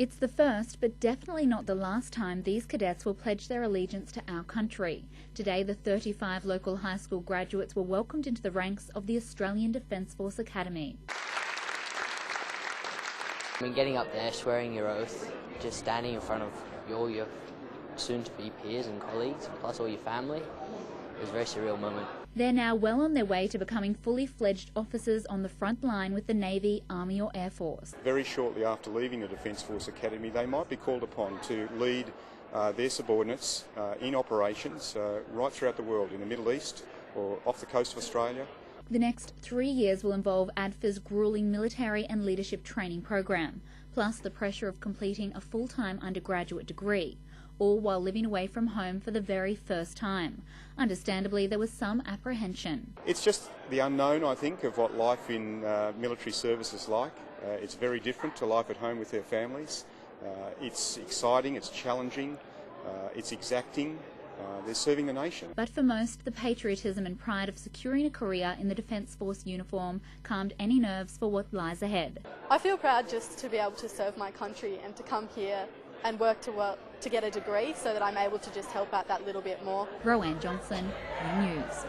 It's the first, but definitely not the last time these cadets will pledge their allegiance to our country. Today, the 35 local high school graduates were welcomed into the ranks of the Australian Defence Force Academy. I mean, getting up there, swearing your oath, just standing in front of all your soon-to-be peers and colleagues, plus all your family, it was a very surreal moment. They're now well on their way to becoming fully fledged officers on the front line with the Navy, Army or Air Force. Very shortly after leaving the Defence Force Academy, they might be called upon to lead their subordinates in operations right throughout the world, in the Middle East or off the coast of Australia. The next 3 years will involve ADFA's gruelling military and leadership training program, plus the pressure of completing a full-time undergraduate degree, all while living away from home for the very first time. Understandably, there was some apprehension. It's just the unknown, I think, of what life in military service is like. It's very different to life at home with their families. It's exciting, it's challenging, it's exacting. They're serving the nation. But for most, the patriotism and pride of securing a career in the Defence Force uniform calmed any nerves for what lies ahead. I feel proud just to be able to serve my country and to come here and work to get a degree so that I'm able to just help out that little bit more. Roanne Johnson, News.